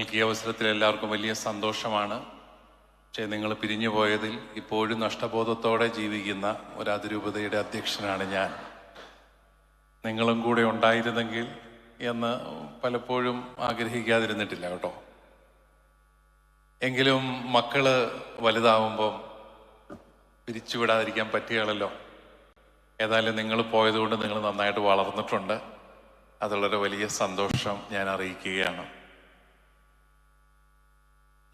നിങ്ങൾക്ക് ഈ അവസരത്തിൽ എല്ലാവർക്കും വലിയ സന്തോഷമാണ്. പക്ഷേ നിങ്ങൾ പിരിഞ്ഞു പോയതിൽ ഇപ്പോഴും നഷ്ടബോധത്തോടെ ജീവിക്കുന്ന ഒരു അതിരൂപതയുടെ അധ്യക്ഷനാണ് ഞാൻ. നിങ്ങളും കൂടെ ഉണ്ടായിരുന്നെങ്കിൽ എന്ന് പലപ്പോഴും ആഗ്രഹിക്കാതിരുന്നിട്ടില്ല കേട്ടോ. എങ്കിലും മക്കള് വലുതാവുമ്പം പിരിച്ചുവിടാതിരിക്കാൻ പറ്റുകയാണല്ലോ. ഏതായാലും നിങ്ങൾ പോയതുകൊണ്ട് നിങ്ങൾ നന്നായിട്ട് വളർന്നിട്ടുണ്ട്. അതുള്ളൊരു വലിയ സന്തോഷം ഞാൻ അറിയിക്കുകയാണ്.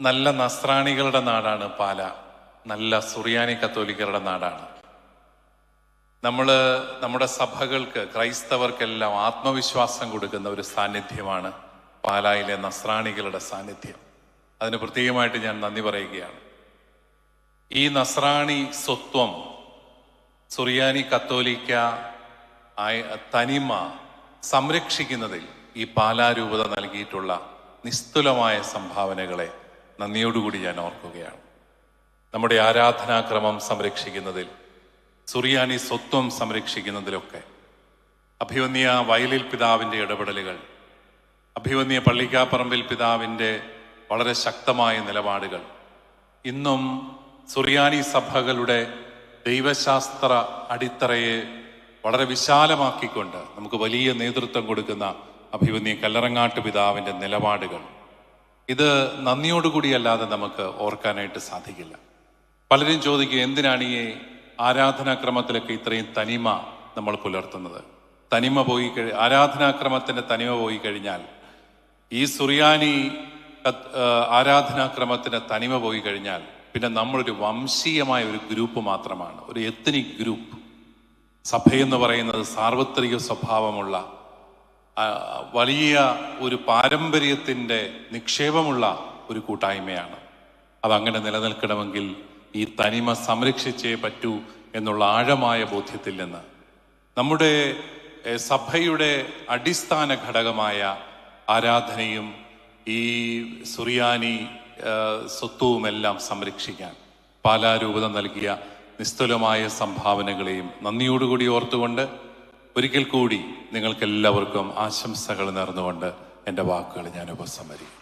നല്ല നസ്രാണികളുടെ നാടാണ് പാല. നല്ല സുറിയാനി കത്തോലിക്കരുടെ നാടാണ്. നമ്മുടെ സഭകൾക്ക്, ക്രൈസ്തവർക്കെല്ലാം ആത്മവിശ്വാസം കൊടുക്കുന്ന ഒരു സാന്നിധ്യമാണ് പാലായിലെ നസ്രാണികളുടെ സാന്നിധ്യം. അതിന് പ്രത്യേകമായിട്ട് ഞാൻ നന്ദി പറയുകയാണ്. ഈ നസ്രാണി സ്വത്വം, സുറിയാനി കത്തോലിക്ക തനിമ സംരക്ഷിക്കുന്നതിൽ ഈ പാലാരൂപത നൽകിയിട്ടുള്ള നിസ്തുലമായ സംഭാവനകളെ നന്ദിയോടുകൂടി ഞാൻ ഓർക്കുകയാണ്. നമ്മുടെ ആരാധനാക്രമം സംരക്ഷിക്കുന്നതിൽ, സുറിയാനി സ്വത്വം സംരക്ഷിക്കുന്നതിലൊക്കെ അഭിവന്യ വയലിൽ പിതാവിൻ്റെ ഇടപെടലുകൾ, അഭിവന്യ പള്ളിക്കാപ്പറമ്പിൽ പിതാവിൻ്റെ വളരെ ശക്തമായ നിലപാടുകൾ ഇന്നും സുറിയാനി സഭകളുടെ ദൈവശാസ്ത്ര അടിത്തറയെ വളരെ വിശാലമാക്കിക്കൊണ്ട് നമുക്ക് വലിയ നേതൃത്വം കൊടുക്കുന്ന അഭിവന്യ കല്ലറങ്ങാട്ട് പിതാവിൻ്റെ നിലപാടുകൾ, ഇത് നന്ദിയോടുകൂടിയല്ലാതെ നമുക്ക് ഓർക്കാനായിട്ട് സാധിക്കില്ല. പലരും ചോദിക്കും, എന്തിനാണ് ഈ ആരാധനാക്രമത്തിലൊക്കെ ഇത്രയും തനിമ നമ്മൾ പുലർത്തുന്നത്? ആരാധനാക്രമത്തിന്റെ തനിമ പോയി കഴിഞ്ഞാൽ, ഈ സുറിയാനി ആരാധനാക്രമത്തിന്റെ തനിമ പോയി കഴിഞ്ഞാൽ പിന്നെ നമ്മളൊരു വംശീയമായ ഒരു ഗ്രൂപ്പ് മാത്രമാണ്, ഒരു എത്നിക് ഗ്രൂപ്പ്. സഭയെന്ന് പറയുന്നത് സാർവത്രിക സ്വഭാവമുള്ള വലിയ ഒരു പാരമ്പര്യത്തിൻ്റെ നിക്ഷേപമുള്ള ഒരു കൂട്ടായ്മയാണ്. അതങ്ങനെ നിലനിൽക്കണമെങ്കിൽ ഈ തനിമ സംരക്ഷിച്ചേ പറ്റൂ എന്നുള്ള ആഴമായ ബോധ്യത്തിൽ നിന്ന് നമ്മുടെ സഭയുടെ അടിസ്ഥാന ഘടകമായ ആരാധനയും ഈ സുറിയാനി സ്വത്വവുമെല്ലാം സംരക്ഷിക്കാൻ പാലാരൂപത നൽകിയ നിസ്തുലമായ സംഭാവനകളെയും നന്ദിയോടുകൂടി ഓർത്തുകൊണ്ട് ഒരിക്കൽ കൂടി നിങ്ങൾക്കെല്ലാവർക്കും ആശംസകൾ നേർന്നുകൊണ്ട് എൻ്റെ വാക്കുകൾ ഞാൻ ഉപസംഹരിക്കും.